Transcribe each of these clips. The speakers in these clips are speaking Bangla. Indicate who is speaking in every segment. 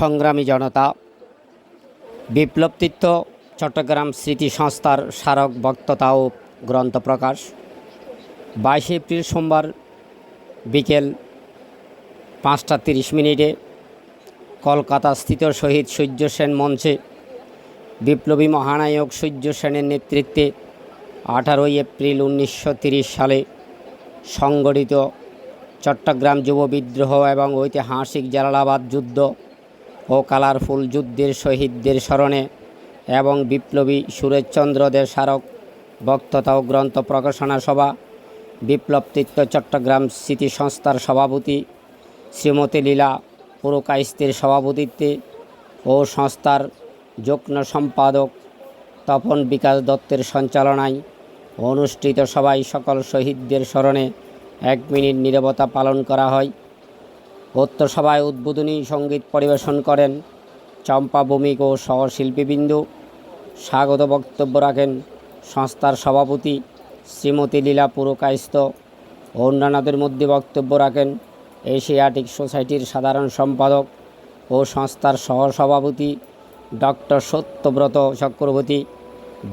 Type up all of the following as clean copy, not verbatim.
Speaker 1: সংগ্রামী জনতা, বিপ্লব তীর্থ চট্টগ্রাম স্মৃতি সংস্থার স্মারক বক্তৃতা ও গ্রন্থ প্রকাশ 22 এপ্রিল সোমবার বিকেল 5:30 কলকাতাস্থিত শহীদ সূর্য সেন মঞ্চে বিপ্লবী মহানায়ক সূর্য সেনের নেতৃত্বে 18 এপ্রিল 1930 সালে সংগঠিত চট্টগ্রাম যুব বিদ্রোহ এবং ঐতিহাসিক জালালাবাদ যুদ্ধ ও কালারফুল যুদ্ধের শহীদদের স্মরণে এবং বিপ্লবী সুরেশচন্দ্র দে স্মারক বক্তৃতা ও গ্রন্থ প্রকাশনা সভা বিপ্লব তীর্থ চট্টগ্রাম স্মৃতি সংস্থার সভাপতি শ্রীমতী লীলা পুরকাইস্তের সভাপতিত্বে ও সংস্থার যুগ্ম সম্পাদক তপন বিকাশ দত্তের সঞ্চালনায় অনুষ্ঠিত সভায় সকল শহীদদের স্মরণে 1 মিনিট নীরবতা পালন করা হয়। উক্ত সভায় উদ্বোধনী সঙ্গীত পরিবেশন করেন চম্পা ভৌমিক ও সহশিল্পীবৃন্দ। স্বাগত বক্তব্য রাখেন সংস্থার সভাপতি শ্রীমতী লীলা পুরকাইস্ত। অন্যান্যদের মধ্যে বক্তব্য রাখেন এশিয়াটিক সোসাইটির সাধারণ সম্পাদক ও সংস্থার সহসভাপতি ডক্টর সত্যব্রত চক্রবর্তী,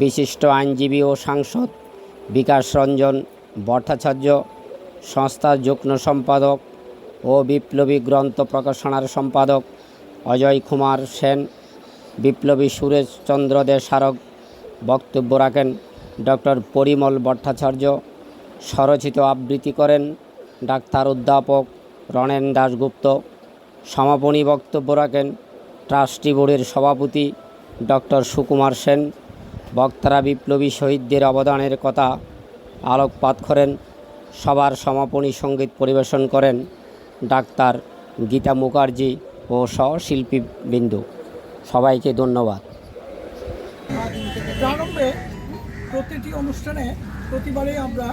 Speaker 1: বিশিষ্ট আইনজীবী ও সাংসদ বিকাশ রঞ্জন ভট্টাচার্য, সংস্থার যুগ্ম সম্পাদক ও বিপ্লবী গ্রন্থ প্রকাশনার সম্পাদক অজয় কুমার সেন, বিপ্লবী সুরেশচন্দ্র দে স্মারক বক্তব্য রাখেন ডক্টর পরিমল ভট্টাচার্য। স্বরচিত আবৃত্তি করেন ডাক্তার অধ্যাপক রণেন দাশগুপ্ত। সমাপনী বক্তব্য রাখেন ট্রাস্টি বোর্ডের সভাপতি ডক্টর সুকুমার সেন। বক্তারা বিপ্লবী শহীদদের অবদানের কথা আলোকপাত করেন। সবার সমাপনী সঙ্গীত পরিবেশন করেন ডাক্তার গীতা মুখার্জি ও সহশিল্পীবৃন্দ। সবাইকে ধন্যবাদ।
Speaker 2: প্রারম্ভে প্রতিটি অনুষ্ঠানে প্রতিবারেই আমরা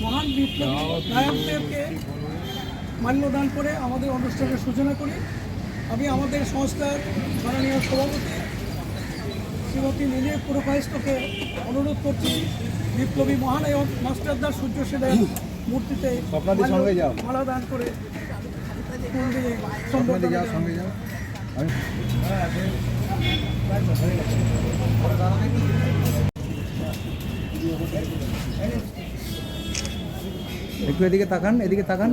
Speaker 2: মহান বিপ্লবী নায়কদেরকে মাল্যদান করে আমাদের অনুষ্ঠানের সূচনা করি। আমি আমাদের সংস্থার মাননীয় সভাপতি শ্রীমতী লীলা পুরকাইস্তকে অনুরোধ করছি বিপ্লবী মহানায়ক মাস্টারদার সূর্য সেনের মূর্তিতে মালাদান করে
Speaker 3: একটু এদিকে তাকান, এদিকে তাকান।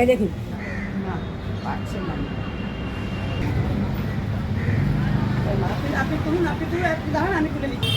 Speaker 4: এই দেখুন আপনি করুন, আপনি দাঁড়ান, আমি তুলে নিচ্ছি।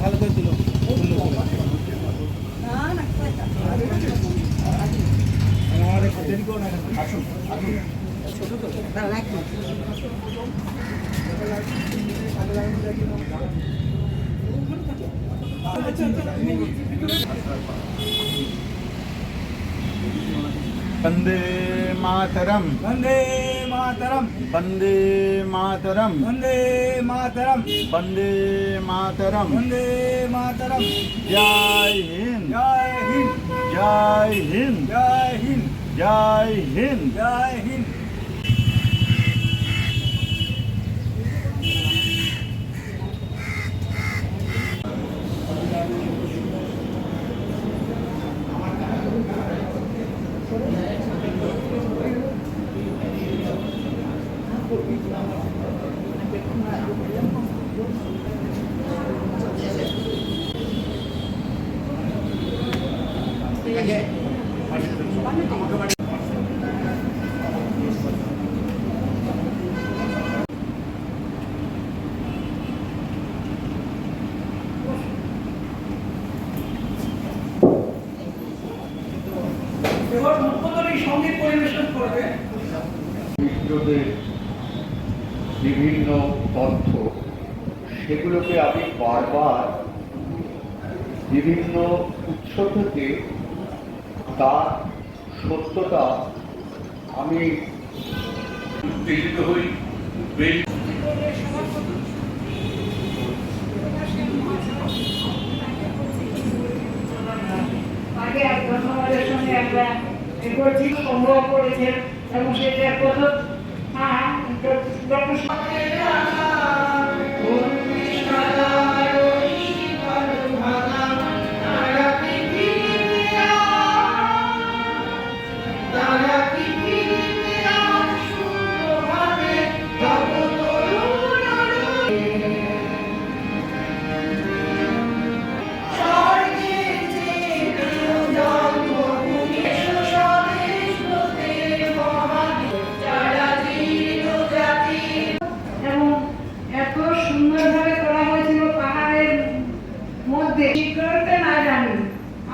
Speaker 3: ভালো করে তুলো। দেরি করো না, আসুন ছোট তো
Speaker 5: वंदे मातरम,
Speaker 2: वंदे मातरम,
Speaker 5: वंदे मातरम,
Speaker 2: वंदे मातरम,
Speaker 5: वंदे मातरम,
Speaker 2: वंदे मातरम।
Speaker 5: जय हिंद,
Speaker 2: जय हिंद,
Speaker 5: जय हिंद,
Speaker 2: जय हिंद,
Speaker 5: जय हिंद।
Speaker 2: जय हिंद। এবার উদ্বোধনী সঙ্গীত পরিবেশন করবে
Speaker 5: বিপ্লবের
Speaker 6: বিভিন্ন তথ্য, সেগুলোকে আমি বারবার বিভিন্ন উৎস থেকে তার সত্যতা আমি উত্তেজিত হই।
Speaker 7: আগে একজন আমাদের সঙ্গে একটা রেকর্ড সংগ্রহ করেছেন এবং সেটা প্রথম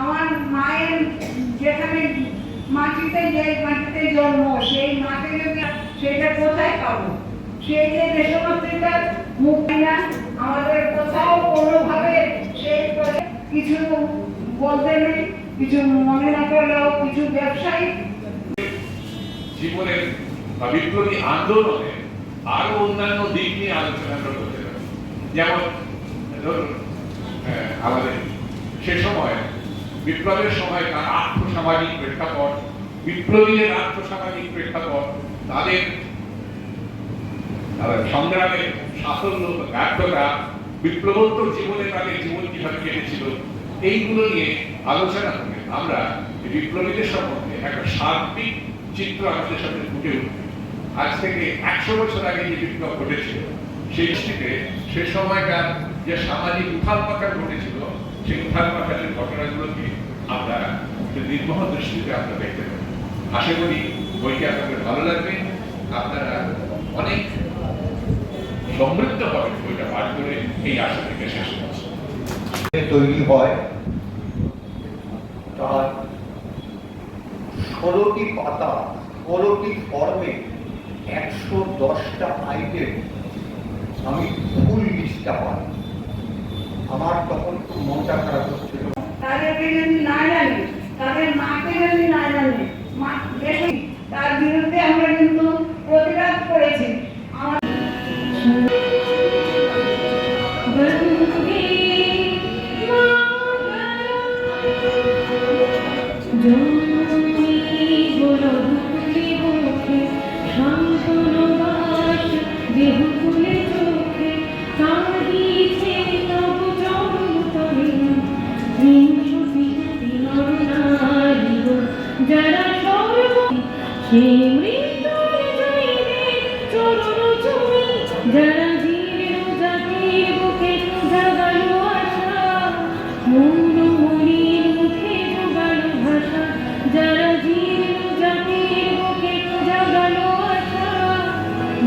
Speaker 7: আমার মায়ের যেখানে মাটিতে জন্ম, সেই মাটি যদি সেটা কোথায় পাবো? সেই যে দেশমাতৃকার মুক্তিরা আমাদের কোথাও কোনোভাবে সেই কিছু বলতে নেই, কিছু মনে না করলেও কিছু ব্যবসায়ী
Speaker 8: জীবনের বা বিপ্লবী আন্দোলনে আরো অন্যান্য দিক নিয়ে আলোচনা করতে হবে। যেমন ধরুন আমাদের সে সময় বিপ্লবের সময় তার আর্থসামাজিক প্রেক্ষাপট, বিপ্লবীদের আর্থসামাজিক প্রেক্ষাপট, তাদের সংগ্রামের সাফল্য ব্যর্থতা, বিপ্লবোত্তর জীবনে তাদের জীবন কিভাবে কেটেছিল, এইগুলো নিয়ে আলোচনা করে আমরা বিপ্লবীদের সম্বন্ধে একটা সার্বিক চিত্র আমাদের সামনে ফুটে উঠবে। আজ থেকে 100 বছর আগে যে বিপ্লব ঘটেছিল, সেই দৃষ্টিতে সে সময়কার যে সামাজিক উথাল পাথাল ঘটেছিল, সেই উথাল পাথালের ঘটনাগুলোকে আমরা নির্মহ দৃষ্টিতে আমরা দেখতে পাবো। আশা করি বইটি আপনাদের ভালো লাগবে, আপনারা অনেক সমৃদ্ধ হবে বইটা পাঠ করে, এই আশা থেকে শেষ করছি।
Speaker 6: তৈরি হয় তার 16টি পাতা, 16টি ফর্মে 110টা আইটেম, আমি ফুল লিস্টটা পাই। আমার তখন খুব মনটা খারাপ হচ্ছিল।
Speaker 7: তাদেরকে যদি না জানি, তাদের মাকে যদি না জানি, তার বিরুদ্ধে আমরা কিন্তু প্রতিবাদ করেছি। যারা যারা জীর্ণ জাতির বুকে জাগালো আশা, মৌনমণির মুখে জোগালো ভাষা, যারা জীর্ণ জাতির বুকে জাগালো আশা,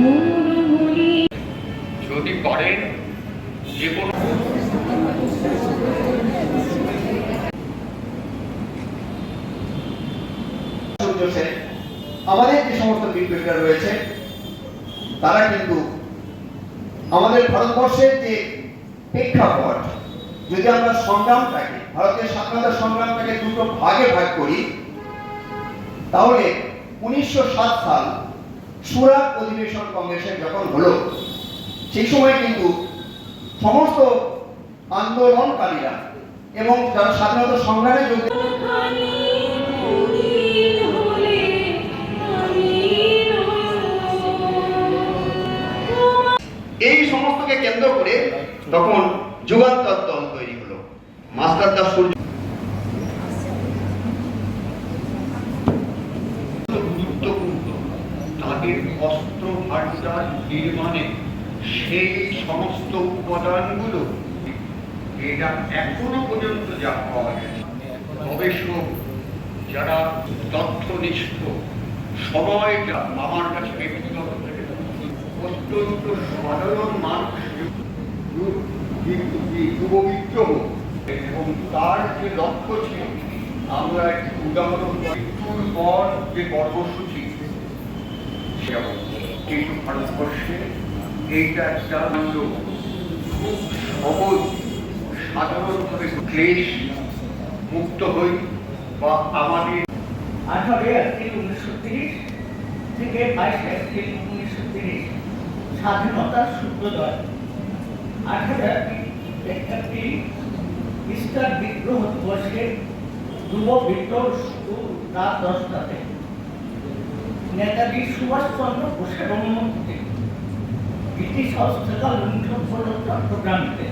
Speaker 7: মৌনমণি
Speaker 6: যদি করেন যে কোনো আমাদের যে সমস্ত বিপ্লবীরা রয়েছে তারা কিন্তু আমাদের ভারতবর্ষের যে প্রেক্ষাপট, যদি আমরা সংগ্রামটাকে, ভারতের স্বাধীনতা সংগ্রামটাকে দুটো ভাগে ভাগ করি, তাহলে 1907 সাল সুরাট অধিবেশন কংগ্রেসের যখন হলো, সেই সময় কিন্তু সমস্ত আন্দোলনকারীরা এবং যারা স্বাধীনতা সংগ্রামে যোগ এই সমস্তকে কেন্দ্র করে তখন যুগান্তর দল তৈরি হলো। মাস্টার দাস সূর্য গুরুত্বপূর্ণ, তাদের অস্ত্র ভাণ্ডার নির্মাণে সেই সমস্ত উপাদানগুলো এটা এখনো পর্যন্ত যা পাওয়া গেছে, গবেষক যারা তথ্যনিষ্ঠ, সময়টা আমার কাছে ব্যক্তিগত অত্যন্ত সাধারণ মানুষ যুববিদ্রোহ এবং তার যে লক্ষ্য ছিল, আমরা একটি উদাহরণ মৃত্যুর পর যে কর্মসূচি, কিন্তু ভারতবর্ষে এইটা একটা খুব সহজ সাধারণভাবে ক্লেশ মুক্ত হই বা আমাদের
Speaker 9: 18 এপ্রিল 1930 থেকে 22 এপ্রিল 1930 স্বাধীনতার সূর্যোদয়। 18 এপ্রিল ইস্টার বিদ্রোহ দিবসে যুব বিপ্লব শুরু রাত 10টাতে নেতাজি সুভাষচন্দ্র বোসের অনুমতিতে ব্রিটিশ হস্তকাল লুণ্ঠন হল চট্টগ্রামে।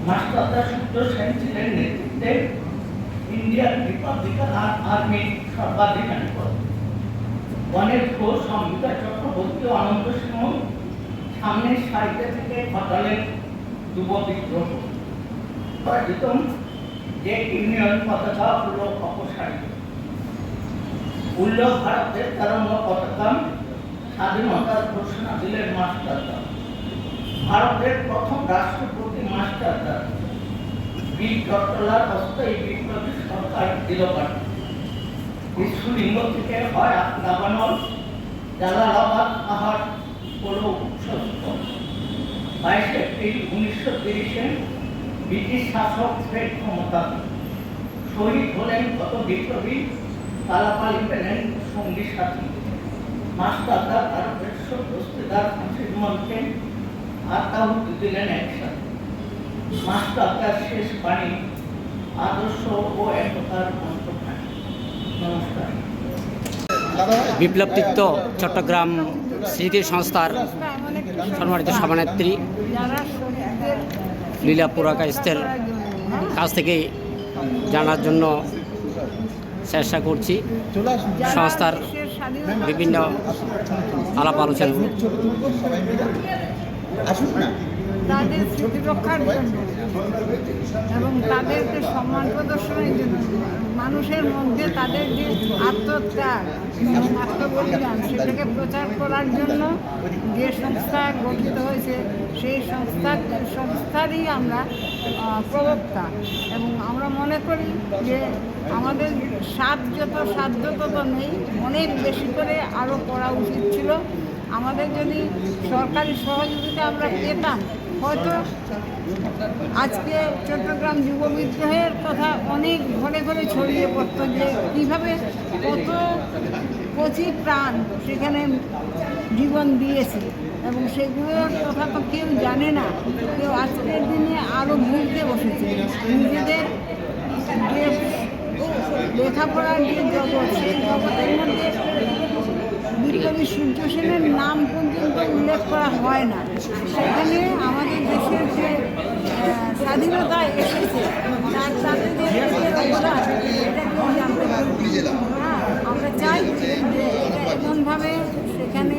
Speaker 9: মাস্টারদা সূর্য সেন ছিলেন নেতৃত্বে ইন্ডিয়ান রিপাবলিকান আর্মির সর্বাধিকারী পদ। গণেশ ঘোষ, অম্বিকা চক্রবর্তী, অনন্ত সিংহ সামনের সারিতে থেকে ঘটালেন যুব বিদ্রোহ। পরাজিত যে ইউনিয়ন পতাকা হল অপসারিত। উল্ল ভারতের তারঙ্গ পতাকা স্বাধীনতার ঘোষণা দিলেন মাস্টারদা। ভারতের প্রথম রাষ্ট্রপতি মাস্টারদা। বীর চট্টলার অস্থায়ী বিপ্লবী সরকার দিল পাঠান। বিশ্বলিঙ্গ থেকে হয় দাবানল, জালালাবাদ পাহাড় হলো উৎসস্থল। 22 এপ্রিল 1930 ব্রিটিশ শাসক ফের ক্ষমতা। শহীদ হলেন কত বিপ্লবী, তালাপালি পেলেন সঙ্গী সাথী। মাস্টারদা তার দস্তিদার ফাঁসির মঞ্চে আত্মাহুতি দিলেন একসাথে। মাস্টারদার শেষ বাণী আদর্শ ও একতার মন্ত্রবাণী। নমস্কার।
Speaker 1: বিপ্লবতীর্থ চট্টগ্রাম স্মৃতি সংস্থার সম্মানিত সভানেত্রী লীলা পুরাকাইস্তের কাছ থেকে জানার জন্য চেষ্টা করছি সংস্থার বিভিন্ন আলাপ আলোচনা।
Speaker 10: তাদের স্মৃতি রক্ষার জন্য এবং তাদেরকে সম্মান প্রদর্শনের জন্য মানুষের মধ্যে তাদের যে আত্মত্যাগ এবং আত্মবলিদান সেটাকে প্রচার করার জন্য যে সংস্থা গঠিত হয়েছে সেই সংস্থারই আমরা প্রবক্তা। এবং আমরা মনে করি যে আমাদের সাধ্য তত নেই, অনেক বেশি করে আরও করা উচিত ছিল। আমাদের যদি সরকারি সহযোগিতা আমরা পেতাম, হয়তো আজকে চট্টগ্রাম যুব বিদ্রোহের কথা অনেক ঘরে ঘরে ছড়িয়ে পড়ত, যে কীভাবে কত কচি প্রাণ সেখানে জীবন দিয়েছে এবং সেগুলোর কথা তো কেউ জানে না। কেউ আজকের দিনে আরও বুঝতে বসেছে। নিজেদের যে লেখাপড়ার যে জগৎ, সেই জগতের মধ্যে বিপ্লবী সূর্য সেনের নাম পর্যন্ত উল্লেখ করা হয় না। সেখানে আমাদের দেশের যে স্বাধীনতা এসেছে তাতে যে অবদান এটা কেউ জানতে পারবে। হ্যাঁ, আমরা চাই যে এটা এমনভাবে সেখানে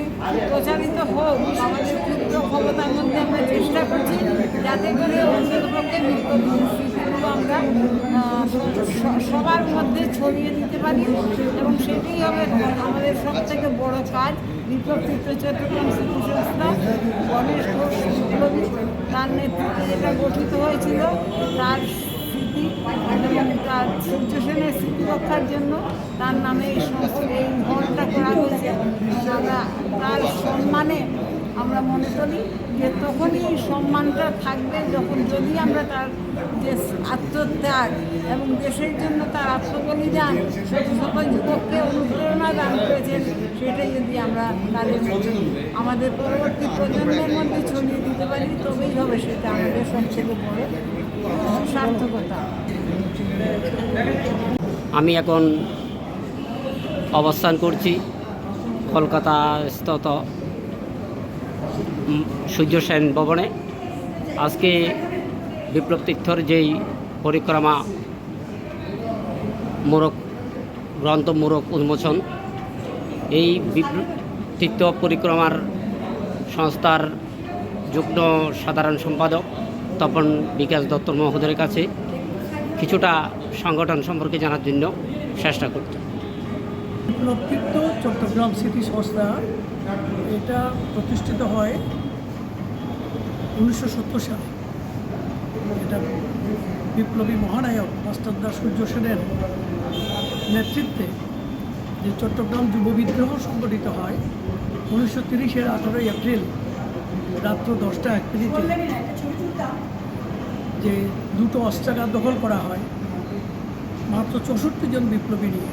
Speaker 10: প্রচারিত হোক। আমাদের ক্ষুদ্র ক্ষমতার মধ্যে আমরা চেষ্টা করছি যাতে করে অন্ততপক্ষে বিপ্লবী স্মৃতিগুলো আমরা সবার মধ্যে ছড়িয়ে দিতে পারি এবং সেটাই হবে আমাদের সব থেকে বড় কাজ। বিপ্লবতীর্থ চট্টগ্রাম স্মৃতি সংস্থা গণেশ ঘোষ বিপ্লবী তার নেতৃত্বে যেটা গঠিত হয়েছিল তার স্মৃতি এবং তার সূর্য সেনের স্মৃতি রক্ষার জন্য তার নামে এই হলটা করা হয়েছে। আমরা তার সম্মানে আমরা মনে করি যে তখনই এই সম্মানটা থাকবে যখন যদি আমরা তার যে আত্মত্যাগ এবং দেশের জন্য তার আত্মবলিদান শত শত যুবককে অনুপ্রেরণা দান করেছেন সেটাই যদি আমরা তাদের আমাদের পরবর্তী প্রজন্মের মধ্যে ছড়িয়ে দিতে পারি, তবেই হবে সেটা আমাদের সবথেকে বড় সার্থকতা।
Speaker 1: আমি এখন অবস্থান করছি কলকাতাস্থ সূর্য সেন ভবনে। আজকে বিপ্লবতীর্থর যেই পরিক্রমা গ্রন্থ মোড়ক উন্মোচন, এই বিপ্লবতীর্থ পরিক্রমার সংস্থার যুগ্ম সাধারণ সম্পাদক তপন বিকাশ দত্ত মহোদয়ের কাছে কিছুটা সংগঠন সম্পর্কে জানার জন্য চেষ্টা করছি।
Speaker 11: বিপ্লবতীর্থ চট্টগ্রাম স্মৃতি সংস্থা এটা প্রতিষ্ঠিত হয় 1970 সালে। এটা বিপ্লবী মহানায়ক মাস্টারদা সূর্য সেনের নেতৃত্বে যে চট্টগ্রাম যুব বিদ্রোহ সংগঠিত হয় 1930-এর 18 এপ্রিল রাত্র 10:01
Speaker 4: বললেনই না, একটা ছবি তুলতাম।
Speaker 11: যে দুটো অস্ত্রাগার দখল করা হয় মাত্র 64 জন বিপ্লবী নিয়ে।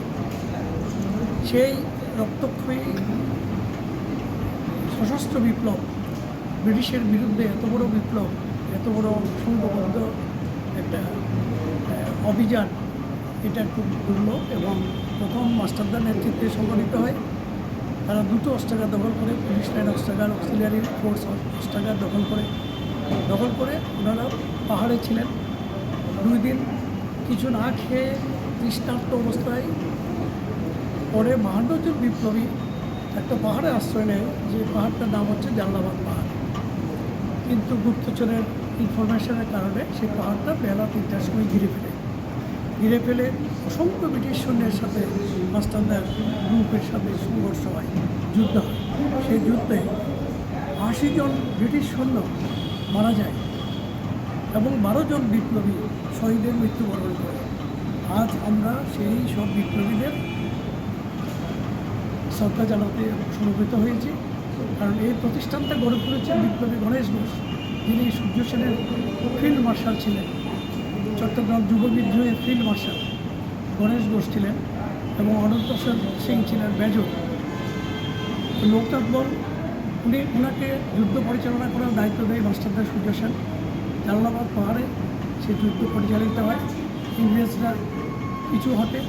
Speaker 11: সেই রক্তক্ষয়ী সশস্ত্র বিপ্লব, ব্রিটিশের বিরুদ্ধে এত বড় বিপ্লব, এত বড় সংঘবদ্ধ একটা অভিযান, এটা খুব দুর্লভ এবং প্রথম মাস্টারদার নেতৃত্বে সংগঠিত হয়। তারা দুটো অস্ত্রাগার দখল করে, পুলিশ লাইন অস্ত্রাগার, অক্সিলিয়ারি ফোর্স অস্ত্রাগার দখল করে ওনারা পাহাড়ে ছিলেন 2 দিন, কিছু না খেয়ে তৃষ্ণার্ত অবস্থায়। পরে 52 জন বিপ্লবী একটা পাহাড়ে আশ্রয় নেয়, যে পাহাড়টার নাম হচ্ছে জালালাবাদ পাহাড়। কিন্তু গুপ্তচরের ইনফরমেশনের কারণে সেই পাহাড়টা বেলা 3টার সময় ঘিরে ফেলে অসংখ্য ব্রিটিশ সৈন্যের সাথে মাস্টারদার গ্রুপের সাথে সংঘর্ষ হয়, যুদ্ধ হয়। সেই যুদ্ধে 80 জন ব্রিটিশ সৈন্য মারা যায় এবং 12 জন বিপ্লবী শহীদের মৃত্যুবরণ করে। আজ আমরা সেই সব বিপ্লবীদের শ্রদ্ধা জানাতে সমবেত হয়েছি, কারণ এই প্রতিষ্ঠানটা গড়ে তুলেছে বিপ্লবী গণেশ ঘোষ, যিনি সূর্য সেনের ফিল্ড মার্শাল ছিলেন। চট্টগ্রাম যুব বিদ্রোহের ফিল্ড মার্শাল গণেশ ঘোষ ছিলেন এবং অনন্ত সিং ছিলেন মেজর। লোকনাথ বল উনাকে যুদ্ধ পরিচালনা করার দায়িত্ব দেয় মাস্টারদার সূর্য সেন। জালালাবাদ পাহাড়ে সে যুদ্ধ পরিচালিত হয়। ইংরেজরা কিছু হতে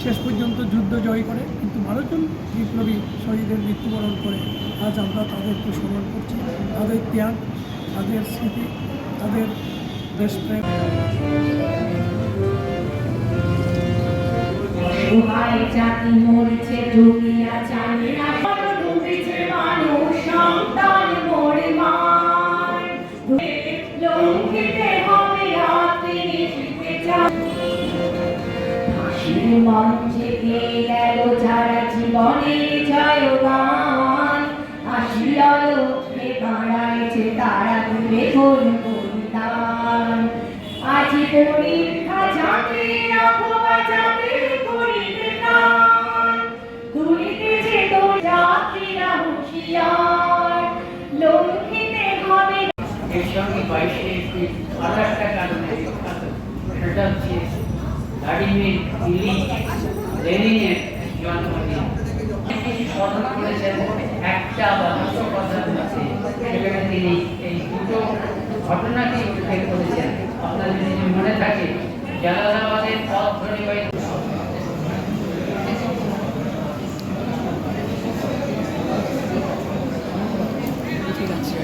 Speaker 11: শেষ পর্যন্ত যুদ্ধ জয় করে, কিন্তু 12 জন বিপ্লবী শহীদের মৃত্যুবরণ করে। আজ আমরা তাদেরকে স্মরণ করছি, তাদের ত্যাগ, তাদের স্মৃতি, তাদের দেশপ্রেম।
Speaker 7: জাতি মরছে ডুবিয়া জানে না, ডুবেছে মানুষ সন্তান মরে মার, লঙ্ঘিতে হবে রাত্রি নিশিতে চাঁদ। হাসির মঞ্চে গেয়ে গেল যারা জীবনের জয়গান, আসিয়া লোকে দাঁড়াইছে তারা তুলে কোন পরিধান। আজি পরীক্ষা যাতে অথবা যাতে করিবে গান, দুলিতেছে তো যাত্রীরা হুঁশিয়ার, লঙ্ঘিতে হবে।
Speaker 9: এর সঙ্গে 22শে এপ্রিল আরও একটা কারণে বিখ্যাত, সেটা হচ্ছে ভ্লাদিমির ইলিচ লেনিনের জন্মদিন। তিনি স্মরণ করেছেন একটা বা দুটো কথার মধ্যে, সেখানে তিনি এই দুটো ঘটনাকে উল্লেখ করেছেন। আপনাদের যদি মনে থাকে, জালালাবাদের পথ ধরে
Speaker 11: ঠিক আছে।